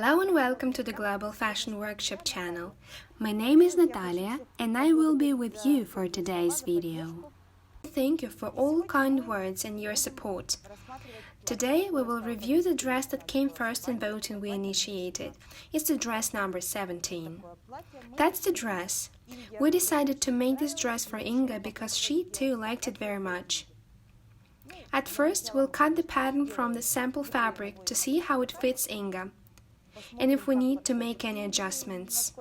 Hello and welcome to the Global Fashion Workshop channel. My name is Natalia and I will be with you for today's video. Thank you for all kind words and your support. Today we will review the dress that came first in voting we initiated. It's the dress number 17. That's the dress. We decided to make this dress for Inga because she too liked it very much. At first we'll cut the pattern from the sample fabric to see how it fits Inga, and if we need to make any adjustments.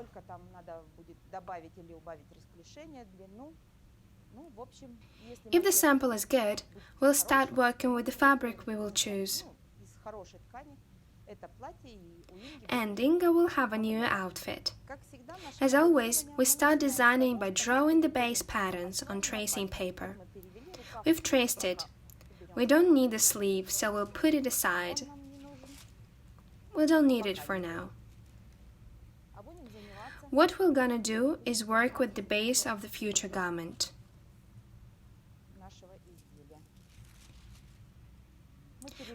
If the sample is good, we'll start working with the fabric we will choose. And Inga will have a new outfit. As always, we start designing by drawing the base patterns on tracing paper. We've traced it. We don't need the sleeve, so we'll put it aside. We don't need it for now. What we're gonna do is work with the base of the future garment.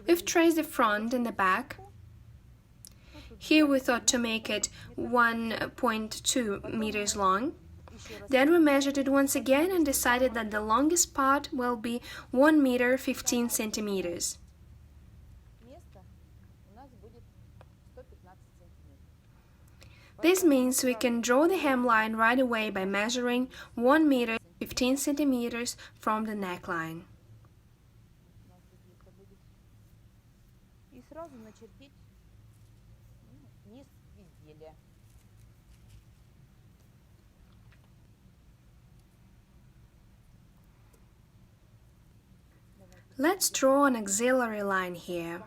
We've traced the front and the back. Here we thought to make it 1.2 meters long. Then we measured it once again and decided that the longest part will be 1 meter 15 centimeters. This means we can draw the hemline right away by measuring 1 meter 15 centimeters from the neckline. Let's draw an auxiliary line here.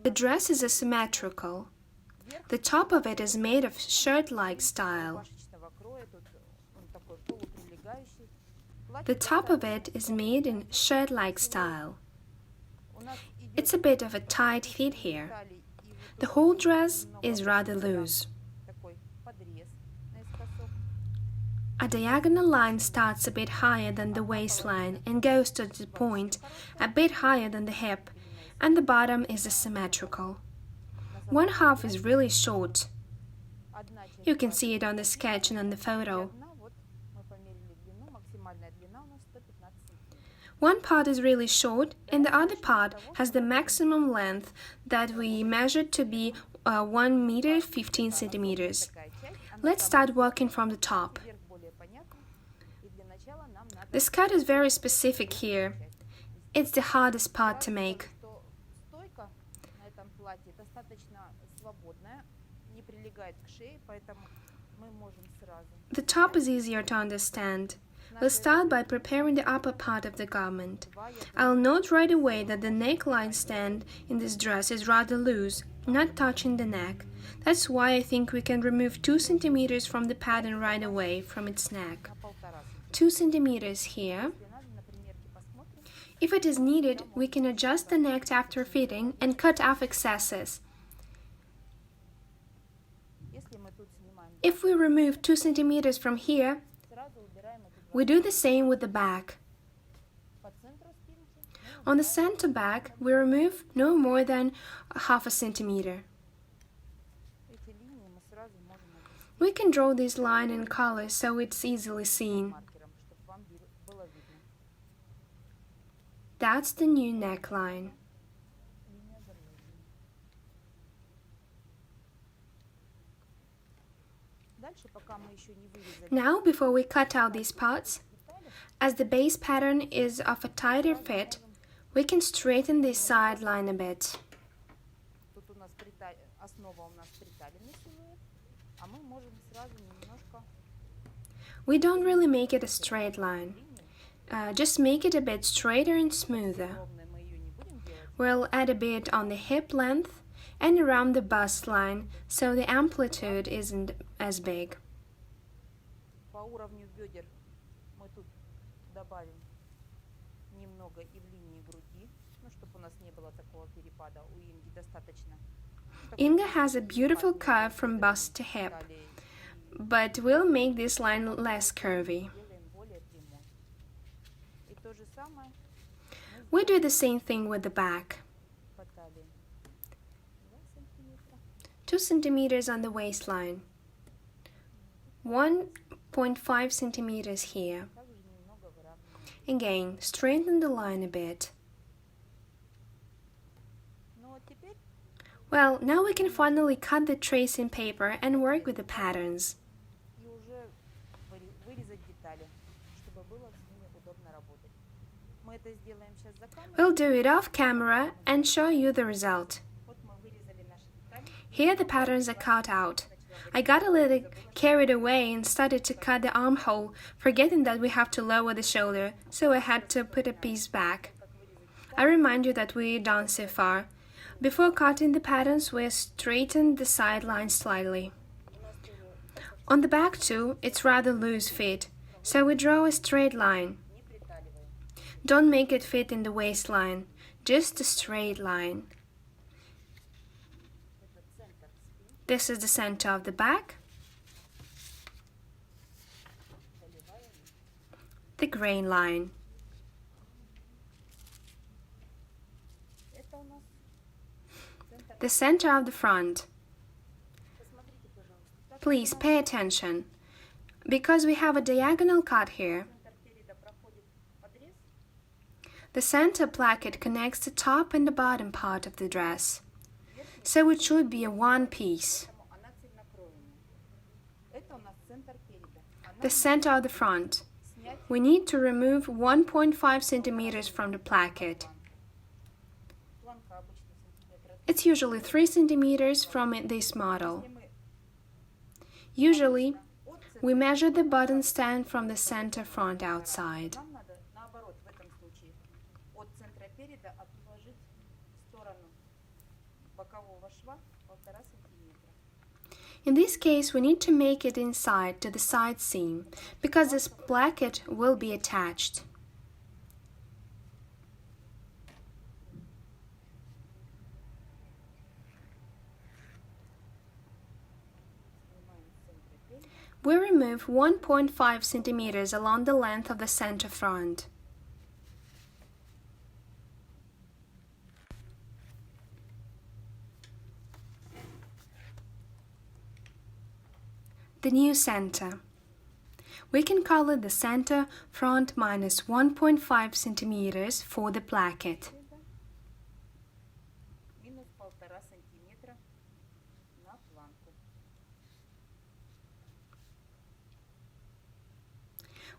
The dress is asymmetrical. The top of it is made of shirt-like style. The top of it is made in shirt-like style. It's a bit of a tight fit here. The whole dress is rather loose. A diagonal line starts a bit higher than the waistline and goes to the point a bit higher than the hip, and the bottom is asymmetrical. One half is really short. You can see it on the sketch and on the photo. One part is really short and the other part has the maximum length that we measured to be 1 meter 15 centimeters. Let's start working from the top. This cut is very specific here. It's the hardest part to make. The top is easier to understand. We'll start by preparing the upper part of the garment. I'll note right away that the neckline stand in this dress is rather loose, not touching the neck. That's why I think we can remove 2 centimeters from the pattern right away from its neck. 2 centimeters here. If it is needed, we can adjust the neck after fitting and cut off excesses. If we remove 2 centimeters from here, we do the same with the back. On the center back, we remove no more than half a centimeter. We can draw this line in color so it's easily seen. That's the new neckline. Now, before we cut out these parts, as the base pattern is of a tighter fit, we can straighten this side line a bit. We don't really make it a straight line, just make it a bit straighter and smoother. We'll add a bit on the hip length and around the bust line so the amplitude isn't as big. Inga has a beautiful curve from bust to hip, but we'll make this line less curvy. We do the same thing with the back. 2 centimeters on the waistline. 1.5 centimeters here. Again, straighten the line a bit. Well, now we can finally cut the tracing paper and work with the patterns. We'll do it off camera and show you the result. Here the patterns are cut out. I got a little carried away and started to cut the armhole, forgetting that we have to lower the shoulder, so I had to put a piece back. I remind you that we're done so far. Before cutting the patterns, we straightened the side lines slightly. On the back too, it's rather loose fit, so we draw a straight line. Don't make it fit in the waistline, just a straight line. This is the center of the back. The grain line. The center of the front. Please pay attention, because we have a diagonal cut here. The center placket connects the top and the bottom part of the dress, so it should be a one piece. The center of the front. We need to remove 1.5 centimeters from the placket. It's usually 3 centimeters from this model. Usually, we measure the button stand from the center front outside. In this case, we need to make it inside to the side seam, because this placket will be attached. We remove 1.5 centimeters along the length of the center front. The new center. We can call it the center front minus 1.5 centimeters for the placket.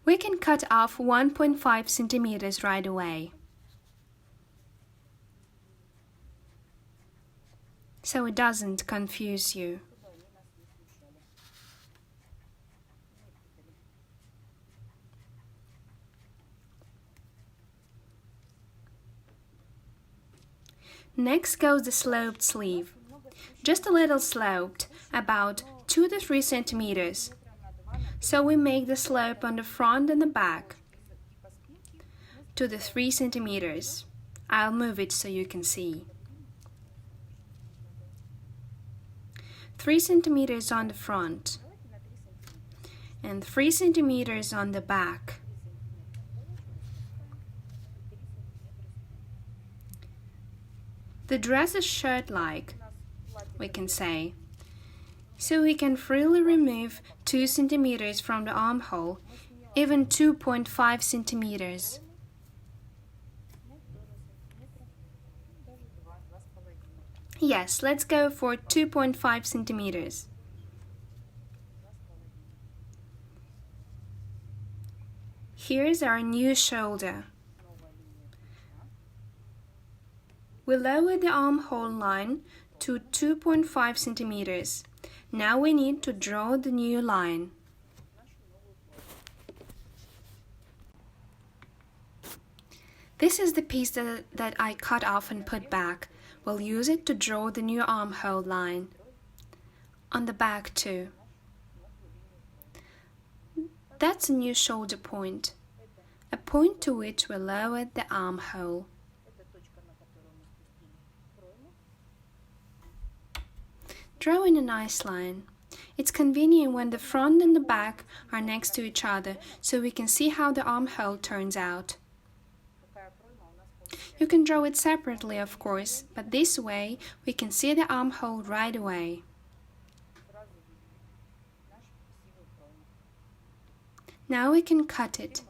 We can cut off 1.5 centimeters right away, so it doesn't confuse you. Next goes the sloped sleeve, just a little sloped, about 2 to 3 centimeters. So we make the slope on the front and the back, 2 to 3 centimeters. I'll move it so you can see. 3 centimeters on the front and 3 centimeters on the back. The dress is shirt-like, we can say, so we can freely remove 2 centimeters from the armhole, even 2.5 centimeters. Yes, let's go for 2.5 centimeters. Here's our new shoulder. We lower the armhole line to 2.5 centimeters. Now we need to draw the new line. This is the piece that I cut off and put back. We'll use it to draw the new armhole line. On the back too. That's a new shoulder point, a point to which we lowered the armhole. Drawing a nice line. It's convenient when the front and the back are next to each other, so we can see how the armhole turns out. You can draw it separately, of course, but this way we can see the armhole right away. Now we can cut it.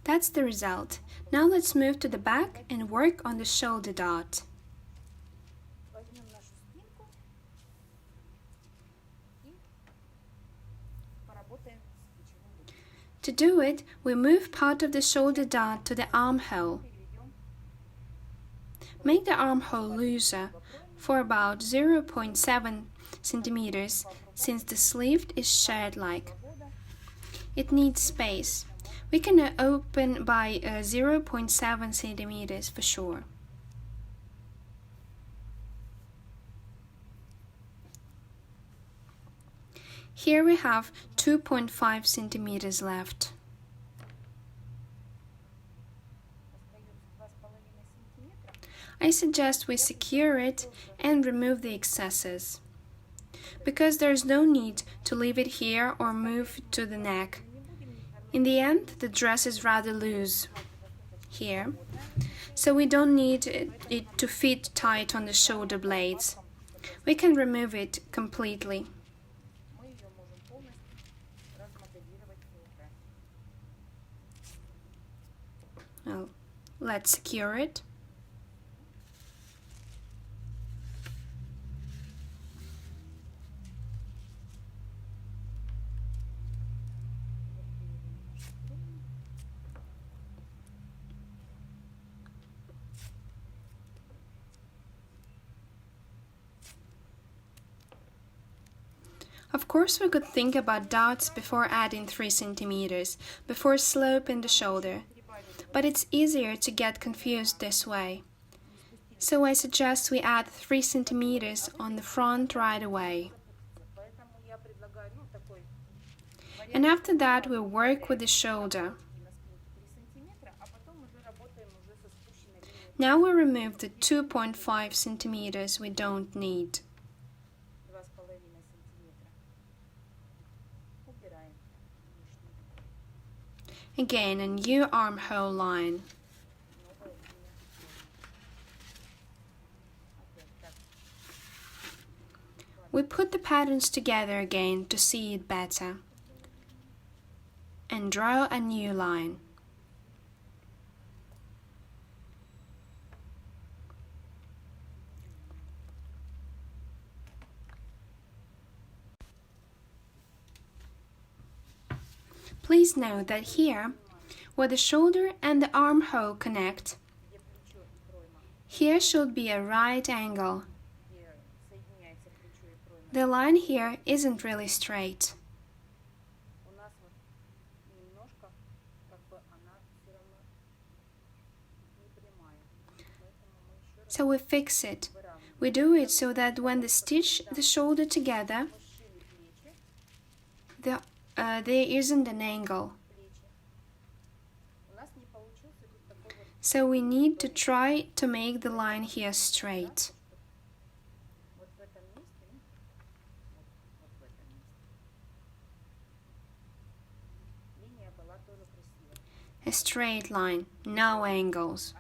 That's the result. Now let's move to the back and work on the shoulder dot. To do it, we move part of the shoulder dot to the armhole. Make the armhole looser for about 0.7 centimeters, since the sleeve is shirt-like. It needs space. We can open by 0.7 centimeters for sure. Here we have 2.5 centimeters left. I suggest we secure it and remove the excesses, because there is no need to leave it here or move to the neck. In the end, the dress is rather loose here, so we don't need it to fit tight on the shoulder blades. We can remove it completely. Well, let's secure it. Of course, we could think about dots before adding 3 centimeters, before slope in the shoulder, but it's easier to get confused this way. So I suggest we add 3 centimeters on the front right away. And after that, we work with the shoulder. Now we remove the 2.5 centimeters we don't need. Again, a new armhole line. We put the patterns together again to see it better, and draw a new line. Please note that here, where the shoulder and the armhole connect, here should be a right angle. The line here isn't really straight. So we fix it. We do it so that when they stitch the shoulder together, there isn't an angle. So we need to try to make the line here straight. A straight line, no angles.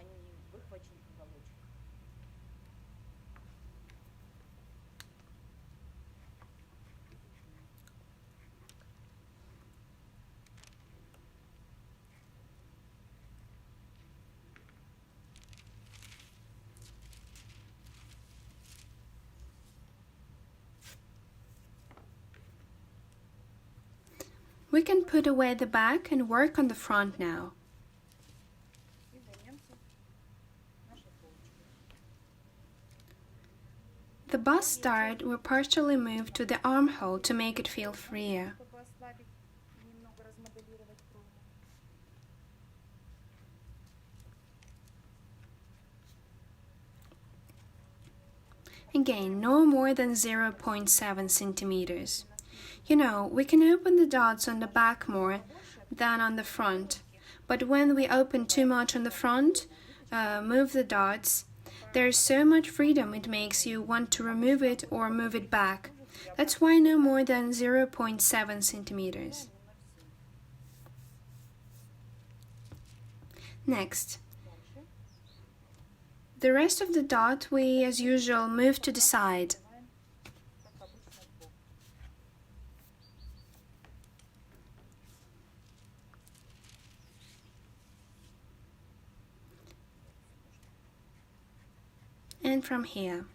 We can put away the back and work on the front now. The bust dart will partially move to the armhole to make it feel freer. Again, no more than 0.7 centimeters. You know, we can open the dots on the back more than on the front, but when we open too much on the front, move the dots, there's so much freedom it makes you want to remove it or move it back. That's why no more than 0.7 centimeters. Next, the rest of the dot we, as usual, move to the side. And from here.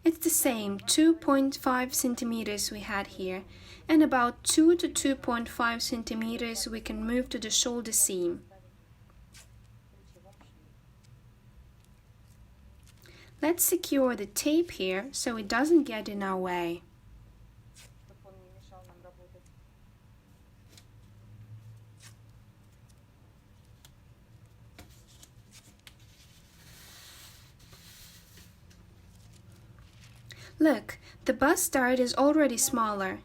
It's the same 2.5 centimeters we had here, and about 2 to 2.5 centimeters we can move to the shoulder seam. Let's secure the tape here so it doesn't get in our way. Look, the bust dart is already smaller.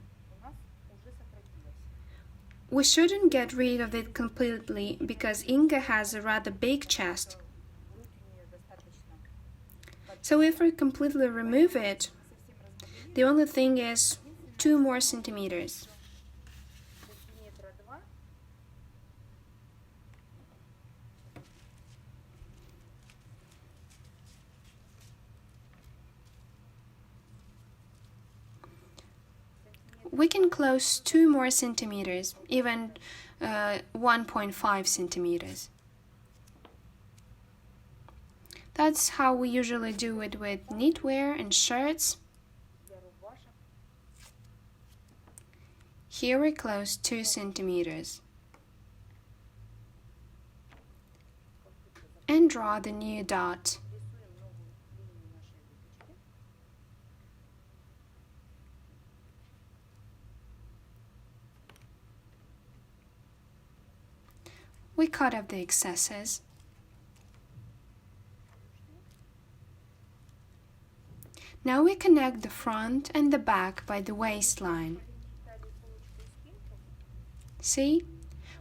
We shouldn't get rid of it completely because Inga has a rather big chest. So if we completely remove it, the only thing is 2 more centimeters. We can close 2 more centimeters, even 1.5 centimeters. That's how we usually do it with knitwear and shirts. Here we close 2 centimeters. And draw the new dot. We cut off the excesses. Now we connect the front and the back by the waistline. See?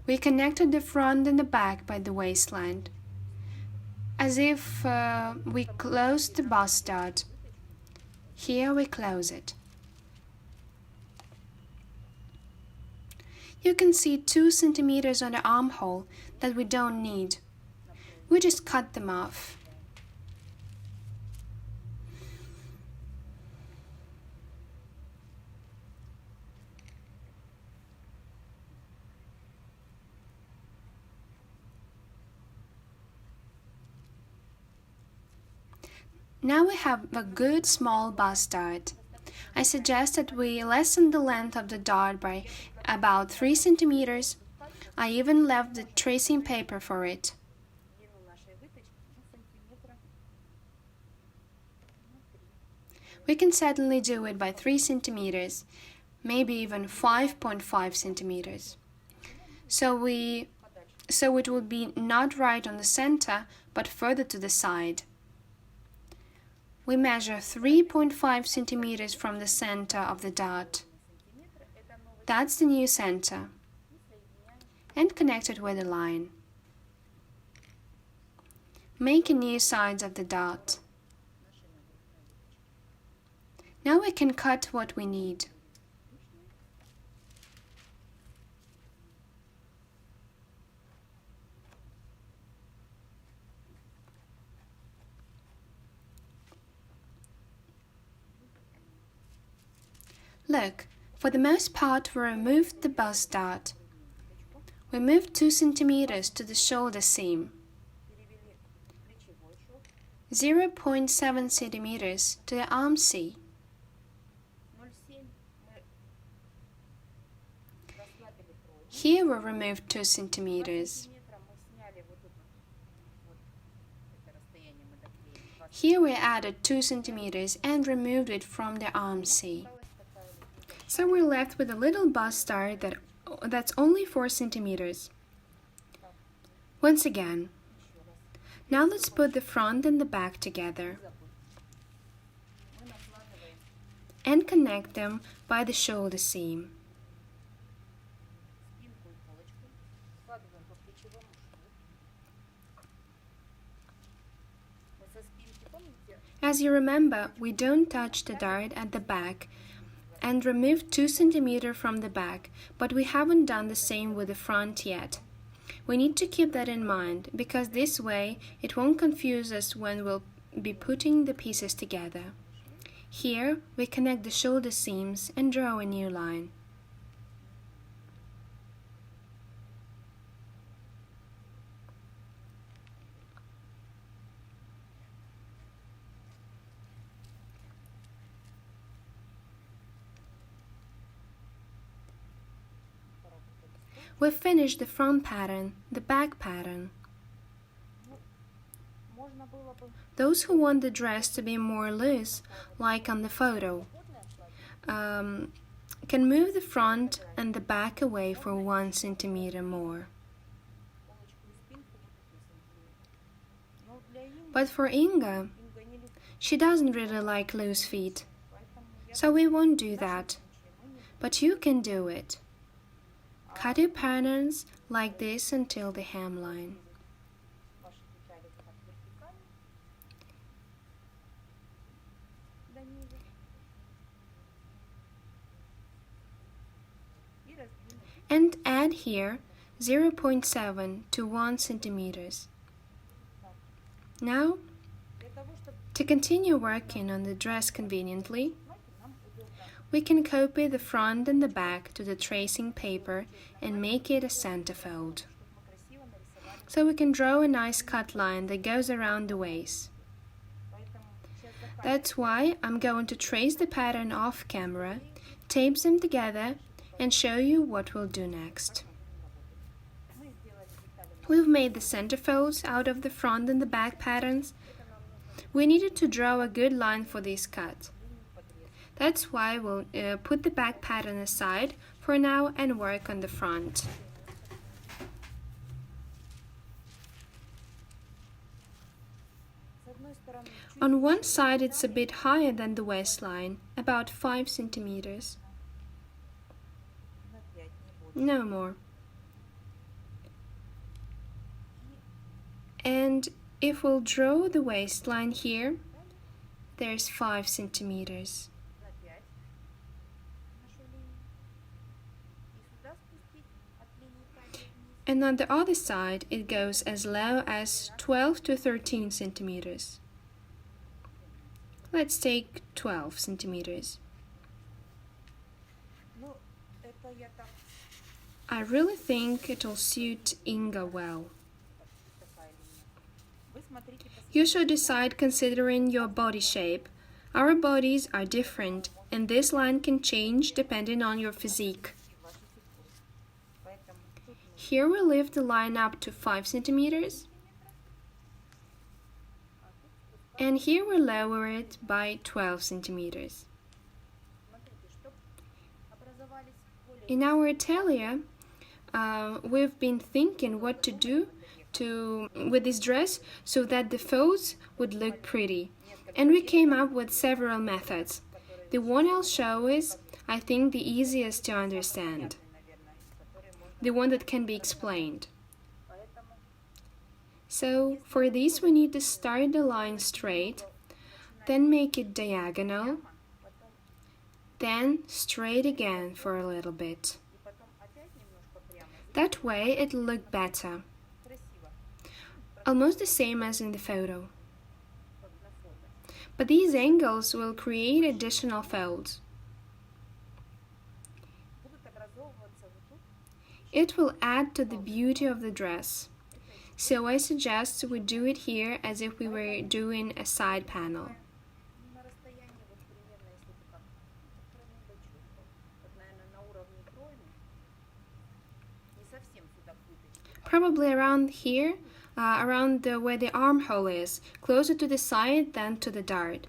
We connected the front and the back by the waistline, as if we closed the bust dart. Here we close it. You can see 2 centimeters on the armhole that we don't need. We just cut them off. Now we have a good small bust dart. I suggest that we lessen the length of the dart by about 3 centimeters. I even left the tracing paper for it. We can certainly do it by 3 centimeters, maybe even 5.5 centimeters. So it would be not right on the center, but further to the side. We measure 3.5 centimeters from the center of the dart. That's the new center. And connect it with a line. Make a new sides of the dart. Now we can cut what we need. Look, for the most part we removed the bust dart. We moved 2 centimeters to the shoulder seam, 0.7 centimeters to the arm seam. Here we removed 2 centimeters. Here we added 2 centimeters and removed it from the arm seam. So we're left with a little bust dart that's only 4 centimeters. Once again, Now let's put the front and the back together and connect them by the shoulder seam. As you remember, we don't touch the dart at the back and remove 2 cm from the back, but we haven't done the same with the front yet. We need to keep that in mind, because this way it won't confuse us when we'll be putting the pieces together. Here we connect the shoulder seams and draw a new line. We've finished the front pattern, the back pattern. Those who want the dress to be more loose, like on the photo, can move the front and the back away for 1 centimeter more. But for Inga, she doesn't really like loose feet, so we won't do that. But you can do it. Cut your patterns like this until the hemline. And add here 0.7 to 1 centimeters. Now, to continue working on the dress conveniently, we can copy the front and the back to the tracing paper and make it a centerfold. So we can draw a nice cut line that goes around the waist. That's why I'm going to trace the pattern off camera, tape them together, and show you what we'll do next. We've made the centerfolds out of the front and the back patterns. We needed to draw a good line for this cut. That's why we'll put the back pattern aside for now and work on the front. On one side it's a bit higher than the waistline, about 5 centimeters. No more. And if we'll draw the waistline here, there's 5 centimeters. And on the other side, it goes as low as 12 to 13 centimeters. Let's take 12 centimeters. I really think it'll suit Inga well. You should decide considering your body shape. Our bodies are different, and this line can change depending on your physique. Here we lift the line up to 5 centimeters, and here we lower it by 12 centimeters. In our atelier, we've been thinking what to do with this dress so that the folds would look pretty, and we came up with several methods. The one I'll show is, I think, the easiest to understand. The one that can be explained. So for this we need to start the line straight, then make it diagonal, then straight again for a little bit. That way it'll look better. Almost the same as in the photo. But these angles will create additional folds. It will add to the beauty of the dress, so I suggest we do it here as if we were doing a side panel. Probably around here, around where the armhole is, closer to the side than to the dart.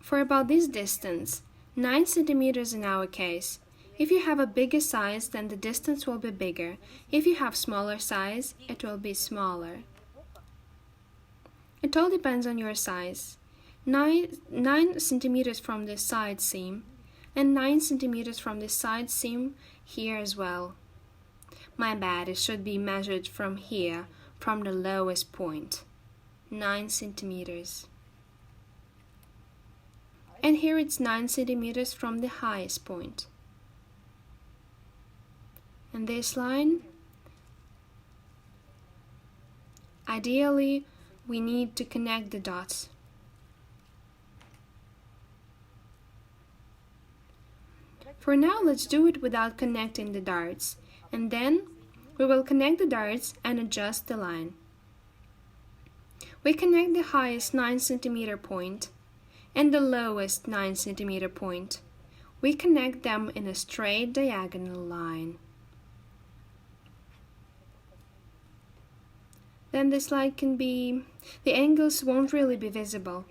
For about this distance, 9 centimeters in our case. If you have a bigger size, then the distance will be bigger. If you have smaller size, it will be smaller. It all depends on your size. 9 centimeters from the side seam and 9 centimeters from the side seam here as well. My bad, it should be measured from here, from the lowest point. 9 centimeters. And here it's 9 centimeters from the highest point. And this line, ideally, we need to connect the dots. For now, let's do it without connecting the darts, and then we will connect the darts and adjust the line. We connect the highest 9 centimeter point and the lowest 9 centimeter point. We connect them in a straight diagonal line. Then this line can be, the angles won't really be visible.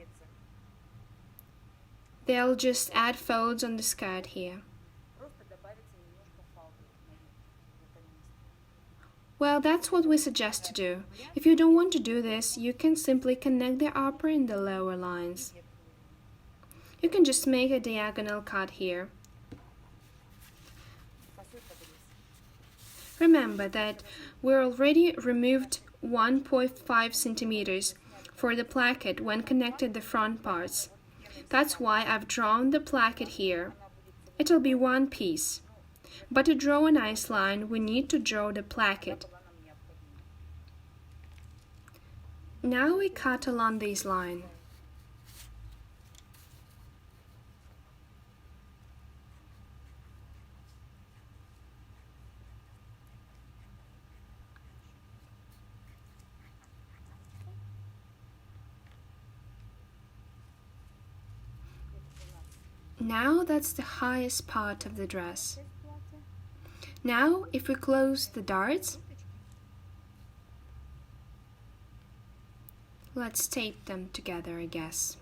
They'll just add folds on the skirt here. Well, that's what we suggest to do. If you don't want to do this, you can simply connect the upper and the lower lines. You can just make a diagonal cut here. Remember that we already removed 1.5 centimeters for the placket when connected the front parts. That's why I've drawn the placket here. It'll be one piece. But to draw a nice line, we need to draw the placket. Now we cut along this line. Now that's the highest part of the dress. Now, if we close the darts, let's tape them together, I guess.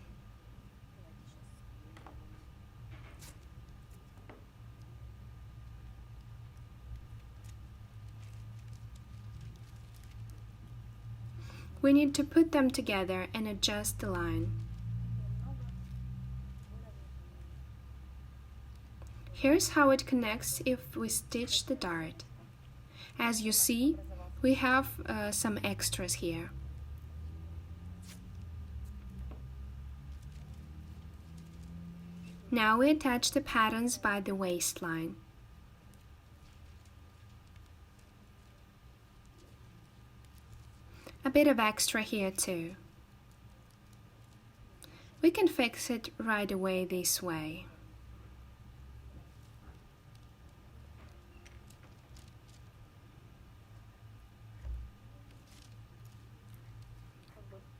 We need to put them together and adjust the line. Here's how it connects if we stitch the dart. As you see, we have some extras here. Now we attach the patterns by the waistline. A bit of extra here too. We can fix it right away this way.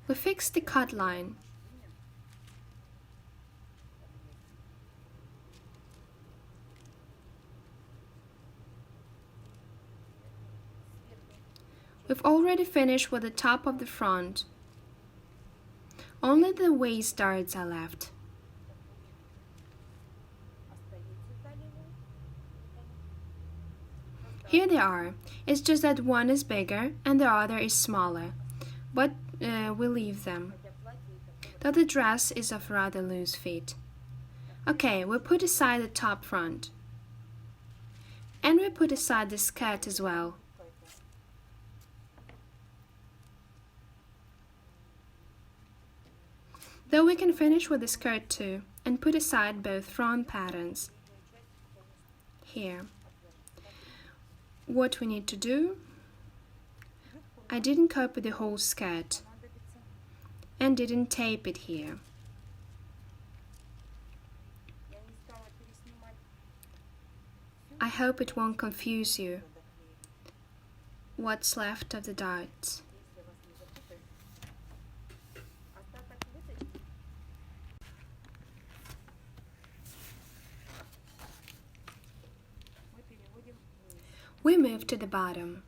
We fix the cut line. We've already finished with the top of the front. Only the waist darts are left. Here they are. It's just that one is bigger and the other is smaller, but we leave them, though the dress is of rather loose fit. Okay, we put aside the top front. And we put aside the skirt as well. Though we can finish with the skirt too, and put aside both front patterns. Here. What we need to do, I didn't copy the whole skirt and didn't tape it here. I hope it won't confuse you. What's left of the darts? We move to the bottom.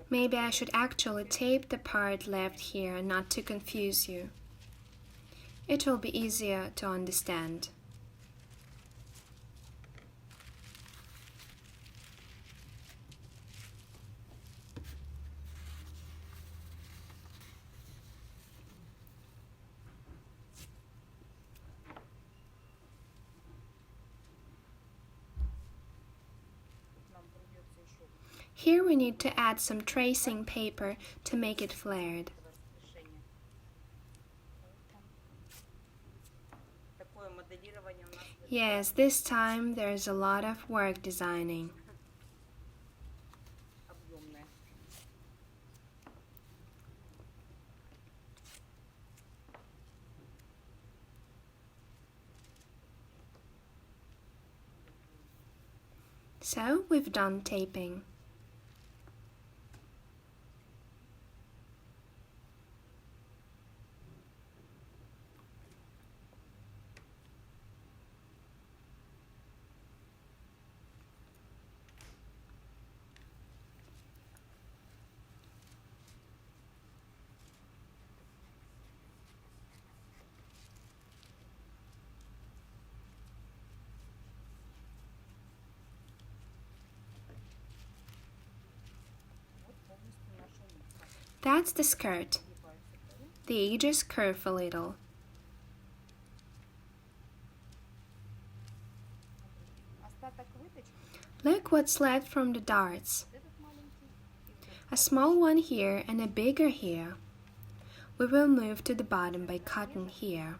Maybe I should actually tape the part left here not to confuse you. It will be easier to understand. Here we need to add some tracing paper to make it flared. Yes, this time there's a lot of work designing. So we've done taping. That's the skirt. The edges curve a little. Look what's left from the darts. A small one here and a bigger here. We will move to the bottom by cutting here.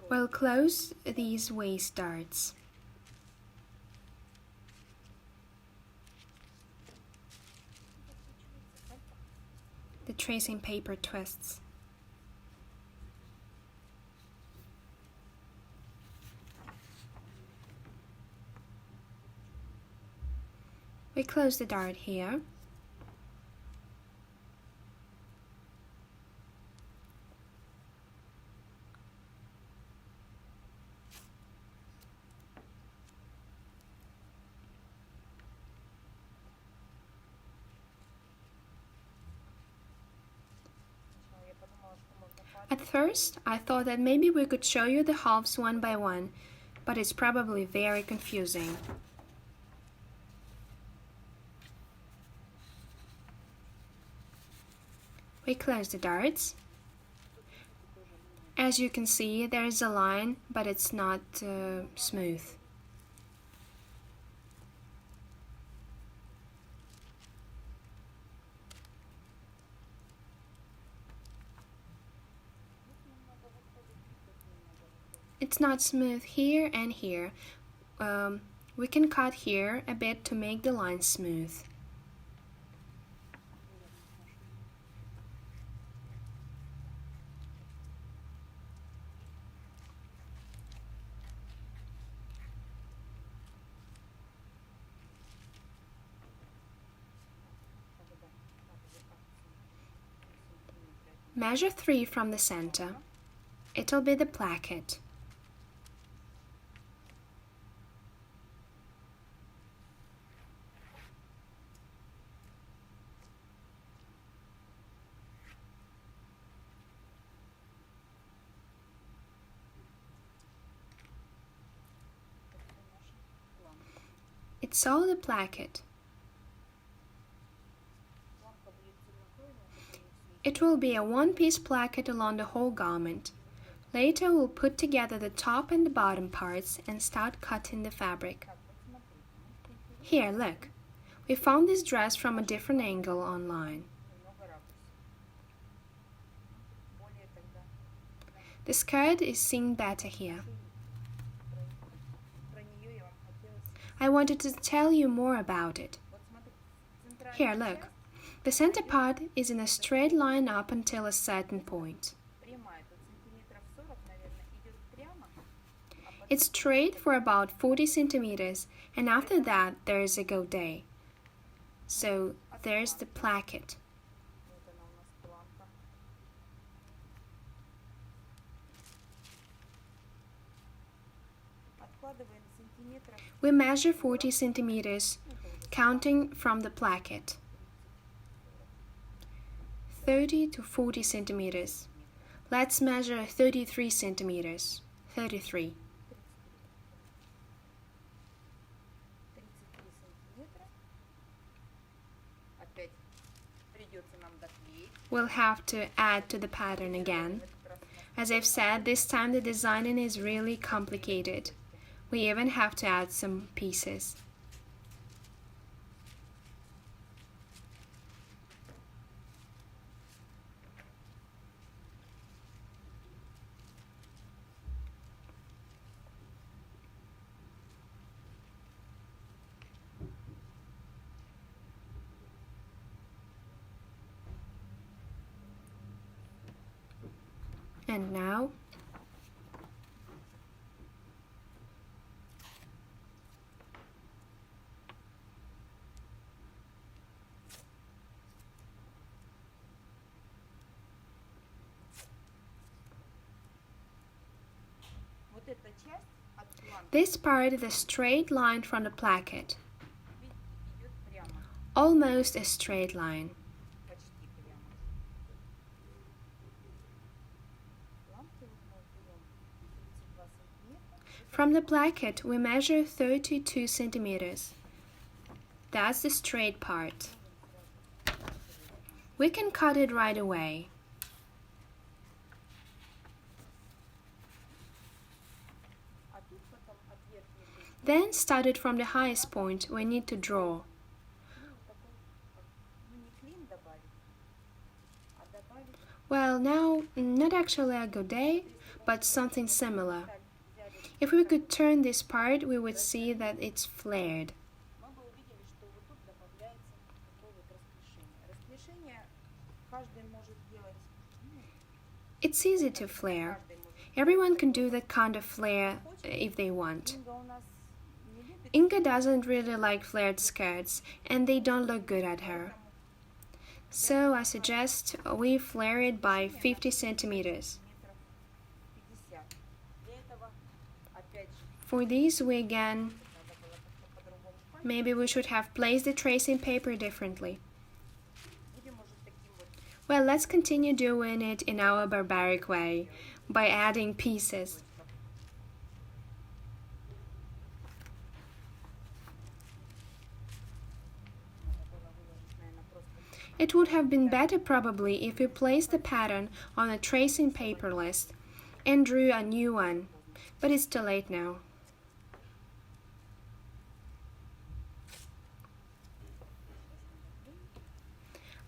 We'll close these waist darts. The tracing paper twists. We close the dart here. At first, I thought that maybe we could show you the halves one by one, but it's probably very confusing. We close the darts. As you can see, there is a line, but it's not smooth. It's not smooth here and here. We can cut here a bit to make the line smooth. Measure 3 from the center. It'll be the placket. It's all the placket. It will be a one-piece placket along the whole garment. Later we'll put together the top and the bottom parts and start cutting the fabric. Here, look. We found this dress from a different angle online. The skirt is seen better here. I wanted to tell you more about it. Here, look. The center part is in a straight line up until a certain point. It's straight for about 40 centimeters, and after that there is a godet. So there's the placket. We measure 40 centimeters, counting from the placket. 30 to 40 centimeters. Let's measure 33 centimeters. 33. We'll have to add to the pattern again. As I've said, this time the designing is really complicated. We even have to add some pieces. And now this part is a straight line from the placket. Almost a straight line. From the placket, we measure 32 centimeters. That's the straight part. We can cut it right away. Then, starting from the highest point, we need to draw. Well, now, not actually a godet, but something similar. If we could turn this part, we would see that it's flared. It's easy to flare. Everyone can do that kind of flare if they want. Inga doesn't really like flared skirts, and they don't look good at her. So I suggest we flare it by 50 centimeters. For this we again, maybe we should have placed the tracing paper differently. Well, let's continue doing it in our barbaric way, by adding pieces. It would have been better probably if we placed the pattern on a tracing paper list and drew a new one, but it's too late now.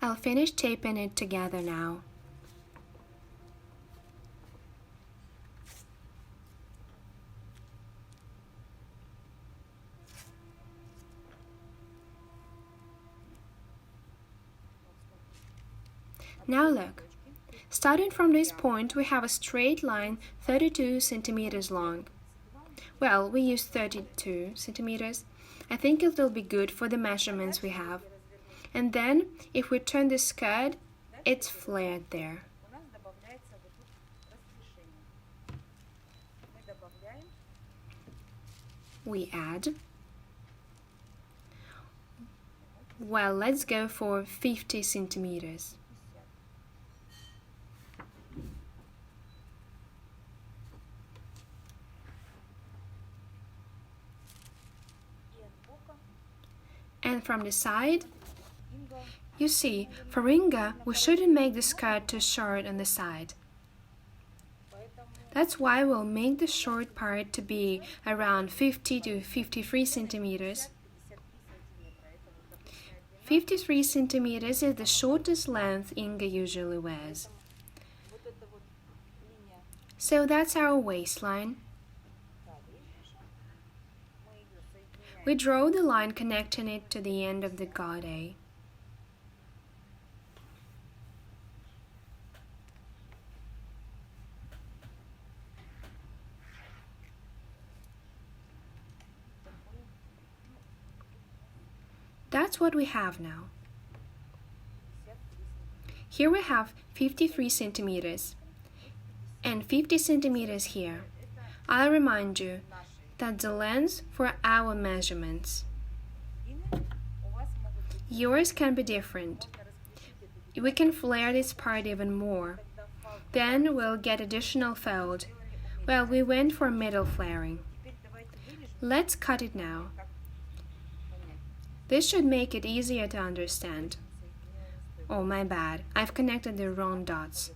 I'll finish taping it together now. Now look, starting from this point we have a straight line 32 centimeters long. Well, we used 32 centimeters. I think it will be good for the measurements we have. And then, if we turn the skirt, it's flared there. We add. Well, let's go for 50 centimeters. And from the side, you see, for Inga, we shouldn't make the skirt too short on the side. That's why we'll make the short part to be around 50 to 53 centimeters. 53 centimeters is the shortest length Inga usually wears. So that's our waistline. We draw the line connecting it to the end of the godet. That's what we have now. Here we have 53 centimeters and 50 centimeters here. I'll remind you that the length for our measurements. Yours can be different. We can flare this part even more. Then we'll get additional fold. Well, we went for middle flaring. Let's cut it now. This should make it easier to understand. Oh, my bad. I've connected the wrong dots.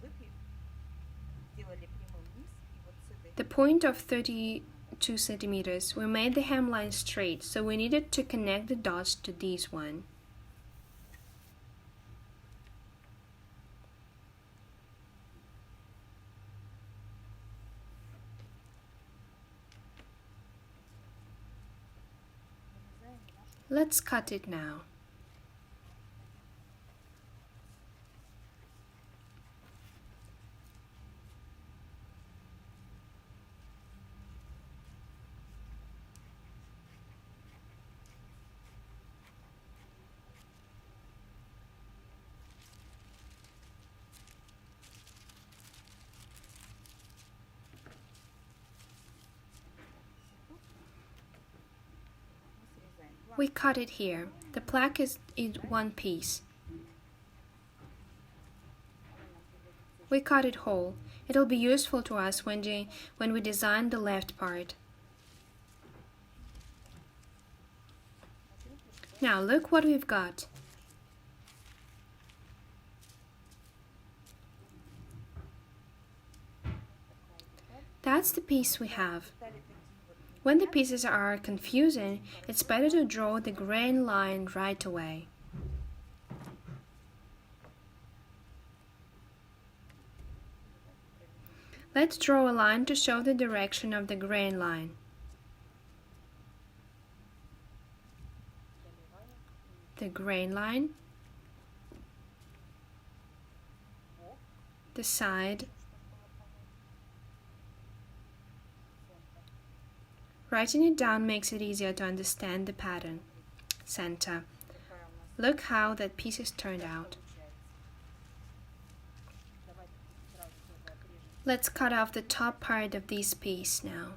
The point of 32 centimeters, we made the hemline straight, so we needed to connect the dots to this one. Let's cut it now. We cut it here. The placket is one piece. We cut it whole. It'll be useful to us when we design the left part. Now look what we've got. That's the piece we have. When the pieces are confusing, it's better to draw the grain line right away. Let's draw a line to show the direction of the grain line. The grain line, the side, writing it down makes it easier to understand the pattern. Center. Look how that piece has turned out. Let's cut off the top part of this piece now.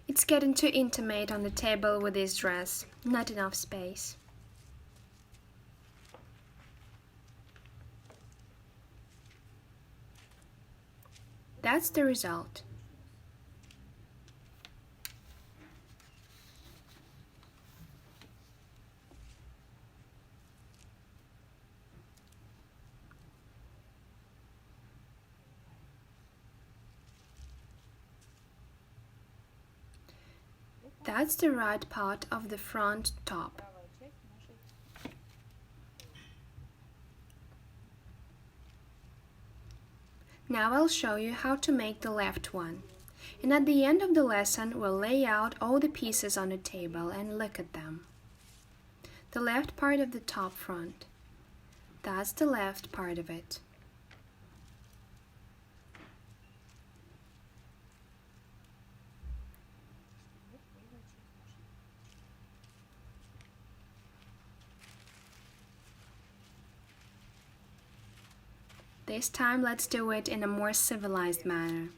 It's getting too intimate on the table with this dress, not enough space. That's the result. That's the right part of the front top. Now I'll show you how to make the left one. And at the end of the lesson, we'll lay out all the pieces on the table and look at them. The left part of the top front. That's the left part of it. This time, let's do it in a more civilized manner.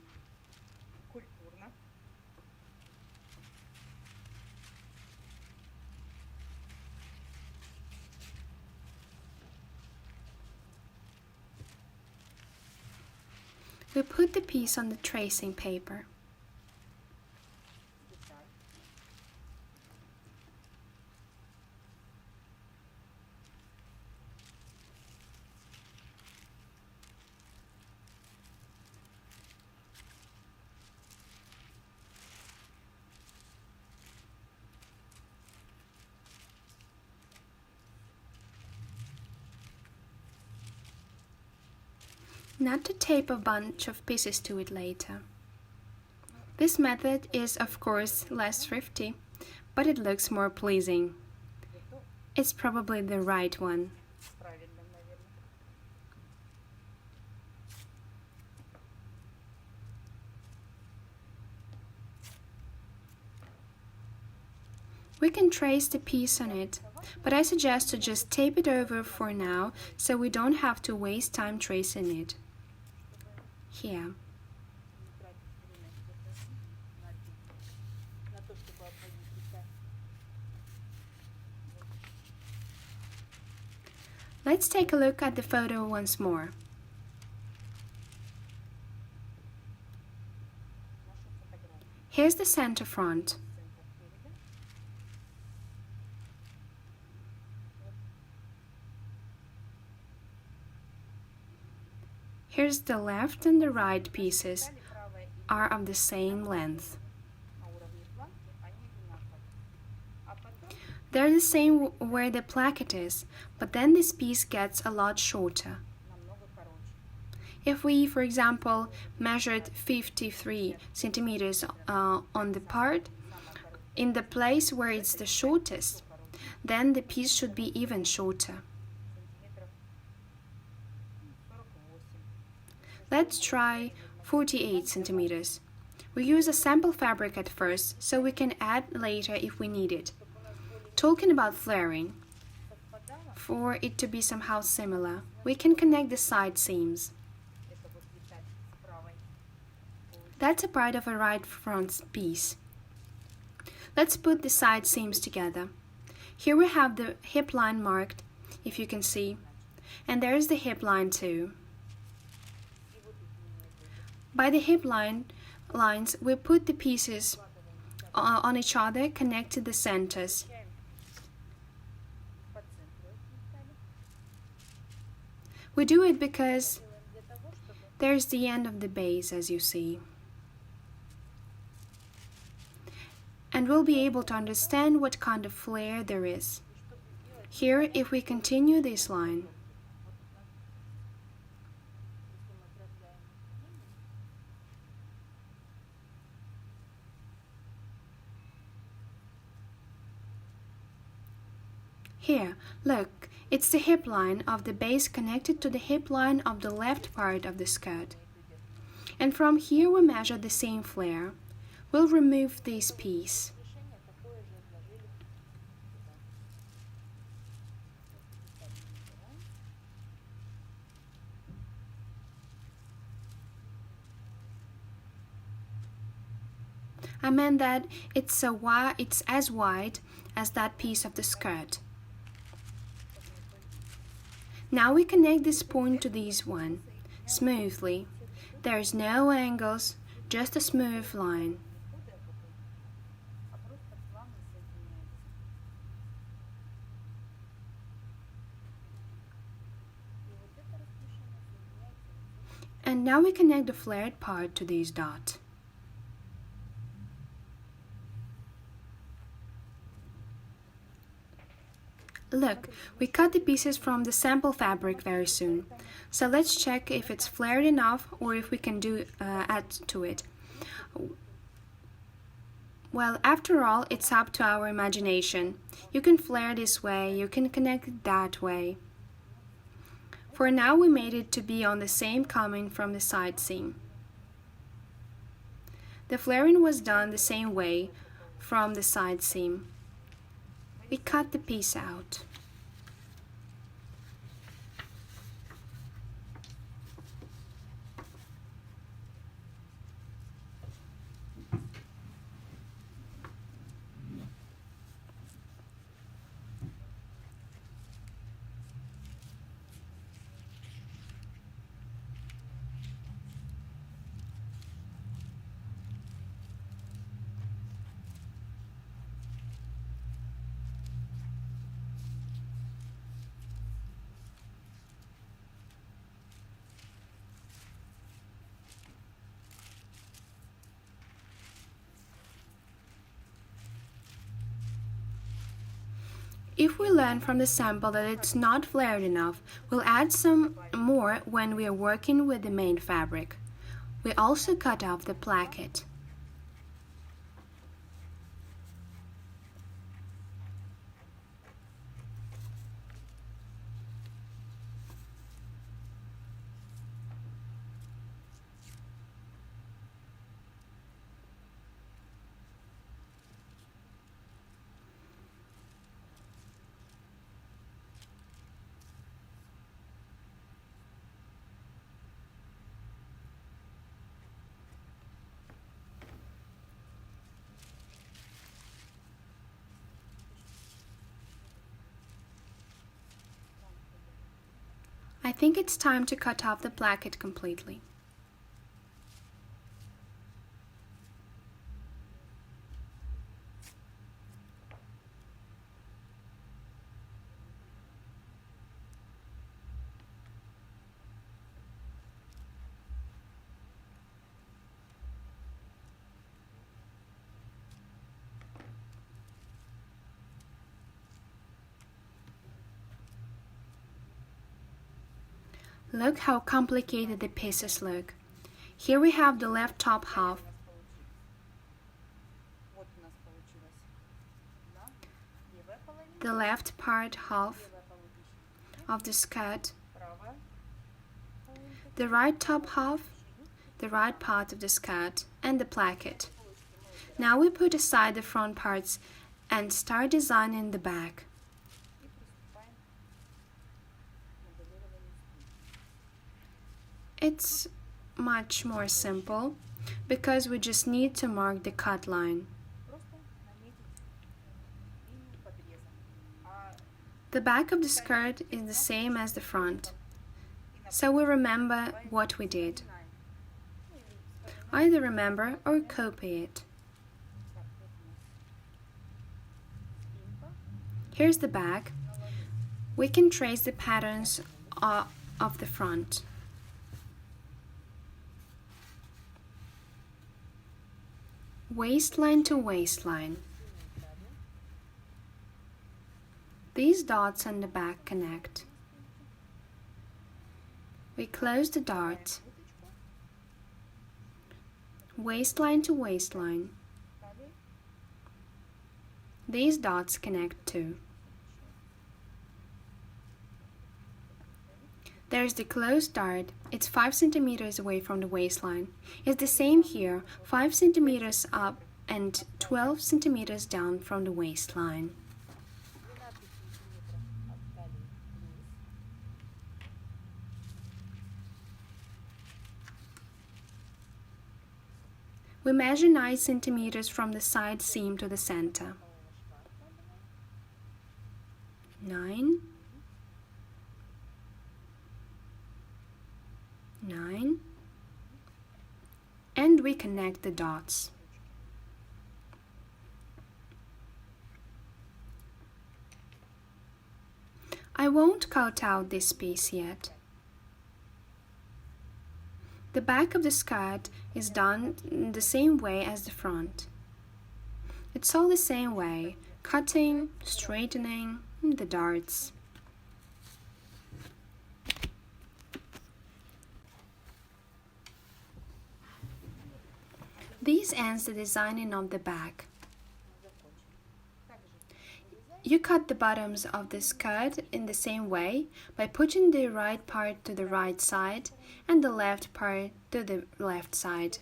We put the piece on the tracing paper. Not to tape a bunch of pieces to it later. This method is, of course, less thrifty, but it looks more pleasing. It's probably the right one. We can trace the piece on it, but I suggest to just tape it over for now so we don't have to waste time tracing it. Here. Let's take a look at the photo once more. Here's the center front. Here's the left and the right pieces are of the same length. They're the same where the placket is, but then this piece gets a lot shorter. If we, for example, measured 53 centimeters on the part, in the place where it's the shortest, then the piece should be even shorter. Let's try 48 centimeters. We use a sample fabric at first, so we can add later if we need it. Talking about flaring. for it to be somehow similar, we can connect the side seams. That's a part of a right front piece. Let's put the side seams together. Here we have the hip line marked, if you can see, and there is the hip line too. By the hip lines, we put the pieces on each other, connect to the centers. We do it because there's the end of the base, as you see. And we'll be able to understand what kind of flare there is. Here, if we continue this line, here, look, it's the hip line of the base connected to the hip line of the left part of the skirt. And from here we measure the same flare. We'll remove this piece. I meant that it's as wide as that piece of the skirt. Now we connect this point to this one, smoothly. There's no angles, just a smooth line. And now we connect the flared part to this dot. Look, we cut the pieces from the sample fabric very soon, so let's check if it's flared enough or if we can add to it. Well, after all, it's up to our imagination. You can flare this way, you can connect it that way. For now, we made it to be on the same coming from the side seam. The flaring was done the same way from the side seam. We cut the piece out. If we learn from the sample that it's not flared enough, we'll add some more when we are working with the main fabric. We also cut off the placket. I think it's time to cut off the placket completely. Look how complicated the pieces look. Here we have the left top half, the left part half of the skirt, the right top half, the right part of the skirt, and the placket. Now we put aside the front parts and start designing the back. It's much more simple because we just need to mark the cut line. The back of the skirt is the same as the front, so we remember what we did. Either remember or copy it. Here's the back. We can trace the patterns of the front. Waistline to waistline. These dots on the back connect. We close the dot. Waistline to waistline. These dots connect too. There's the closed dart. It's 5 centimeters away from the waistline. It's the same here, 5 centimeters up and 12 centimeters down from the waistline. We measure 9 centimeters from the side seam to the center. 9, 9, and we connect the dots. I won't cut out this piece yet. The back of the skirt is done the same way as the front. It's all the same way, cutting, straightening, the darts. This ends the designing of the back. You cut the bottoms of the skirt in the same way by putting the right part to the right side and the left part to the left side.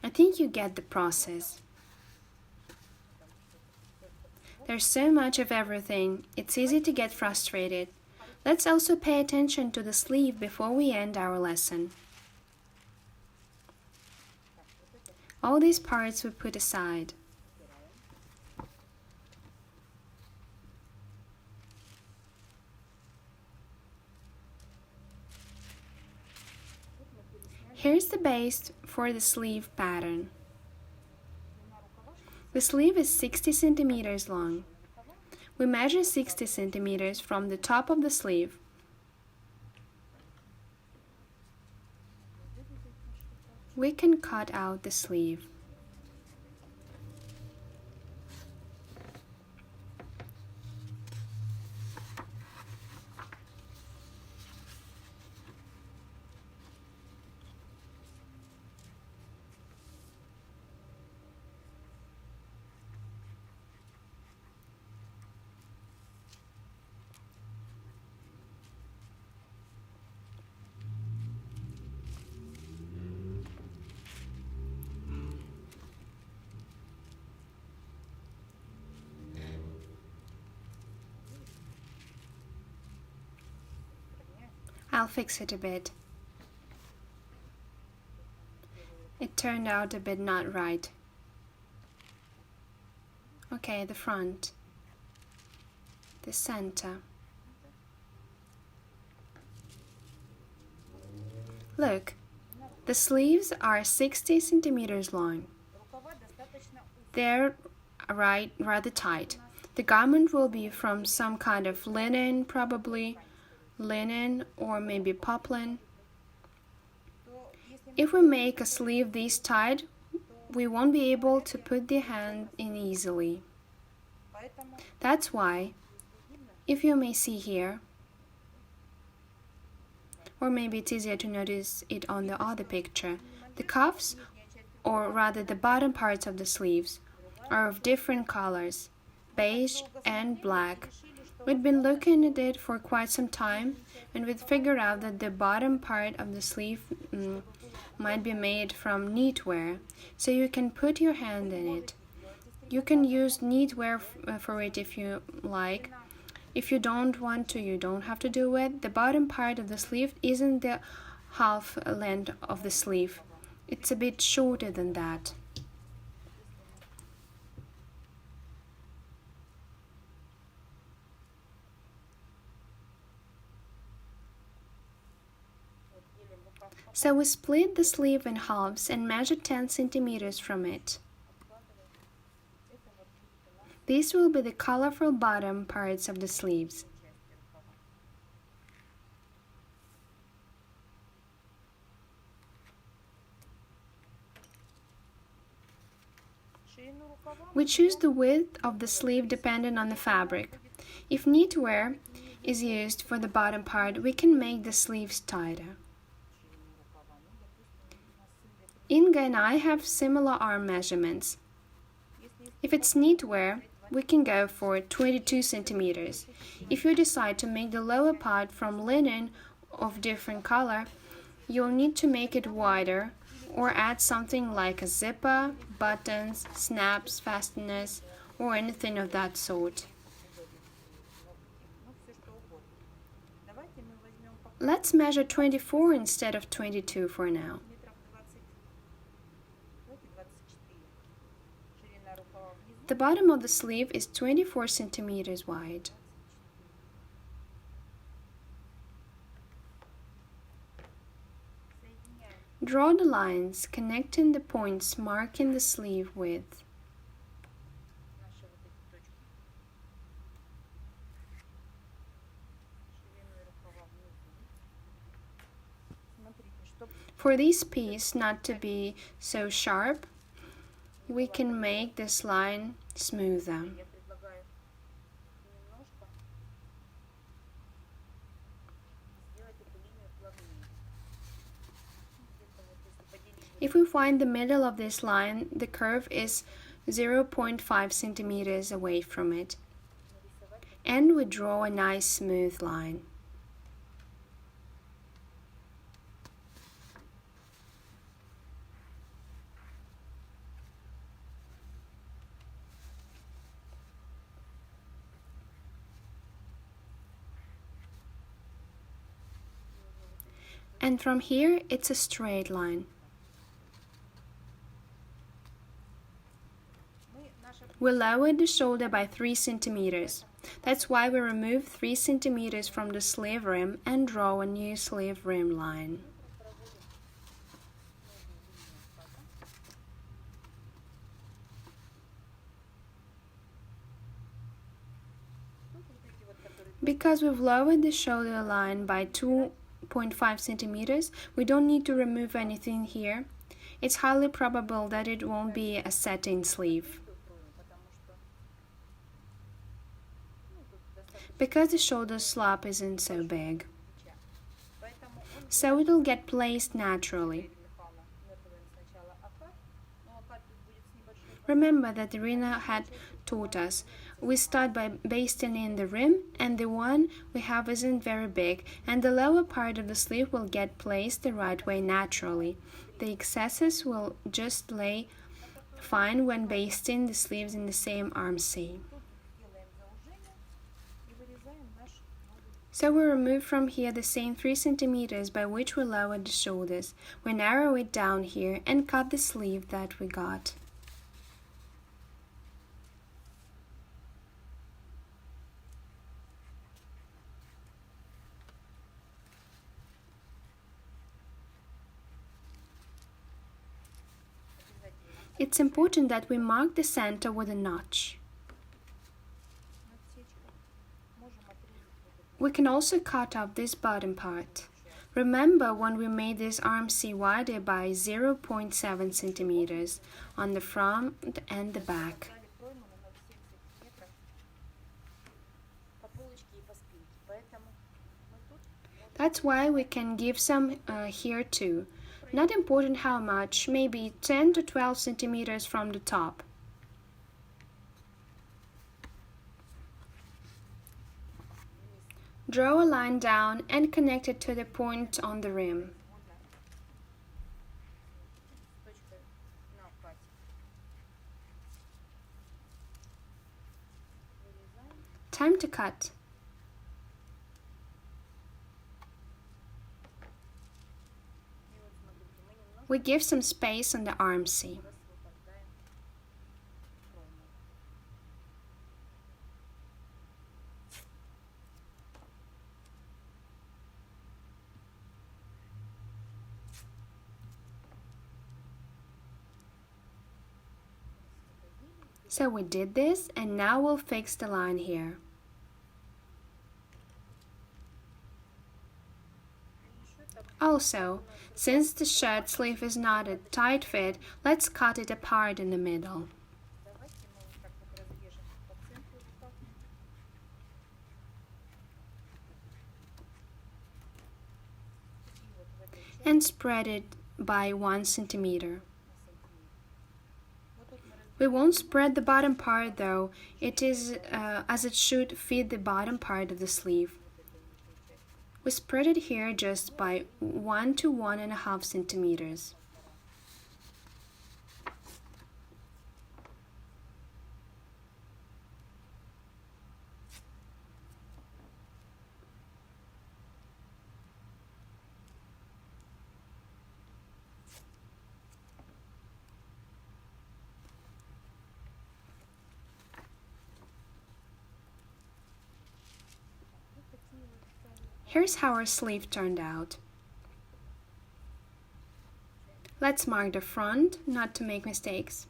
I think you get the process. There's so much of everything, it's easy to get frustrated. Let's also pay attention to the sleeve before we end our lesson. All these parts we put aside. Here's the base for the sleeve pattern. The sleeve is 60 centimeters long. We measure 60 centimeters from the top of the sleeve. We can cut out the sleeve. I'll fix it a bit. It turned out a bit not right. Okay, the front, the center. Look, the sleeves are 60 centimeters long. They're rather tight. The garment will be from some kind of linen, probably linen or maybe poplin. If we make a sleeve this tight, we won't be able to put the hand in easily. That's why, if you may see here, or maybe it's easier to notice it on the other picture, the cuffs, or rather the bottom parts of the sleeves, are of different colors, beige and black. We'd been looking at it for quite some time, and we'd figured out that the bottom part of the sleeve might be made from knitwear, so you can put your hand in it. You can use knitwear for it if you like. If you don't want to, you don't have to do it. The bottom part of the sleeve isn't the half length of the sleeve. It's a bit shorter than that. So we split the sleeve in halves and measure 10 centimeters from it. These will be the colorful bottom parts of the sleeves. We choose the width of the sleeve depending on the fabric. If knitwear is used for the bottom part, we can make the sleeves tighter. Inga and I have similar arm measurements. If it's knitwear, we can go for 22 centimeters. If you decide to make the lower part from linen of different color, you'll need to make it wider or add something like a zipper, buttons, snaps, fasteners, or anything of that sort. Let's measure 24 instead of 22 for now. The bottom of the sleeve is 24 centimeters wide. Draw the lines connecting the points marking the sleeve width. For this piece not to be so sharp, we can make this line smoother. If we find the middle of this line, the curve is 0.5 centimeters away from it, and we draw a nice smooth line. And from here, it's a straight line. We lowered the shoulder by 3 centimeters. That's why we remove 3 centimeters from the sleeve rim and draw a new sleeve rim line. Because we've lowered the shoulder line by 2.5 centimeters, we don't need to remove anything here. It's highly probable that it won't be a satin sleeve, because the shoulder slop isn't so big. So it'll get placed naturally. Remember that Irina had taught us, we start by basting in the rim, and the one we have isn't very big, and the lower part of the sleeve will get placed the right way naturally. The excesses will just lay fine when basting the sleeves in the same arm seam. So we remove from here the same 3 centimeters by which we lowered the shoulders. We narrow it down here and cut the sleeve that we got. It's important that we mark the center with a notch. We can also cut off this bottom part. Remember when we made this arm seam wider by 0.7 centimeters on the front and the back. That's why we can give some here too. Not important how much, maybe 10 to 12 centimeters from the top. Draw a line down and connect it to the point on the rim. Time to cut. We give some space on the arm seam. So we did this, and now we'll fix the line here. Also, since the shirt sleeve is not a tight fit, let's cut it apart in the middle. And spread it by 1 centimeter. We won't spread the bottom part though, it is as it should fit the bottom part of the sleeve. We spread it here just by 1 to 1.5 centimeters. Here's how our sleeve turned out. Let's mark the front, not to make mistakes.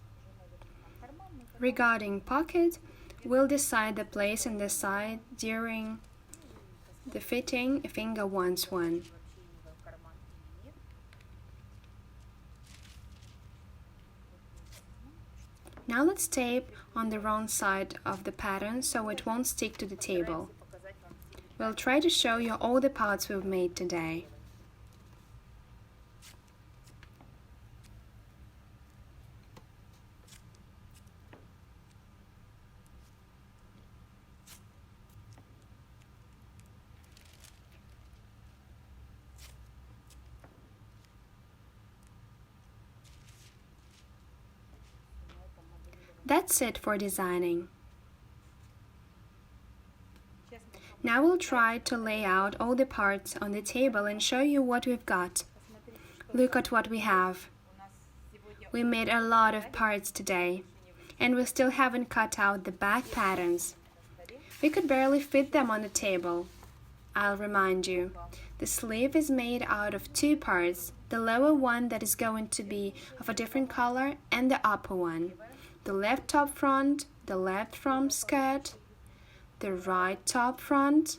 Regarding pocket, we'll decide the place and the side during the fitting if Inga wants one. Now let's tape on the wrong side of the pattern so it won't stick to the table. We'll try to show you all the parts we've made today. That's it for designing. Now we'll try to lay out all the parts on the table and show you what we've got. Look at what we have. We made a lot of parts today, and we still haven't cut out the back patterns. We could barely fit them on the table. I'll remind you, the sleeve is made out of 2 parts, the lower one that is going to be of a different color and the upper one. The left top front, the left front skirt, the right top front,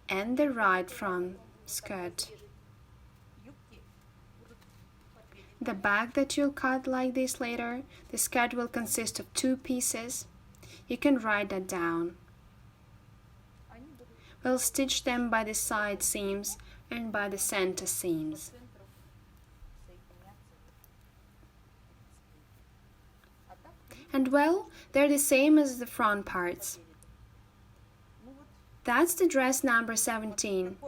and the right front skirt. The back that you'll cut like this later, the skirt will consist of 2 pieces. You can write that down. We'll stitch them by the side seams and by the center seams. And well, they're the same as the front parts. That's the dress number 17.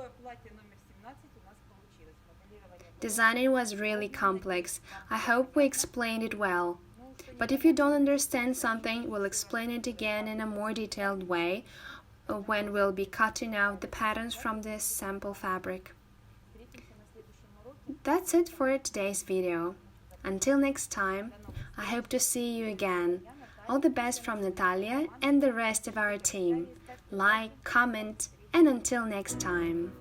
Designing was really complex. I hope we explained it well. But if you don't understand something, we'll explain it again in a more detailed way when we'll be cutting out the patterns from this sample fabric. That's it for today's video. Until next time, I hope to see you again. All the best from Natalia and the rest of our team. Like, comment, and until next time.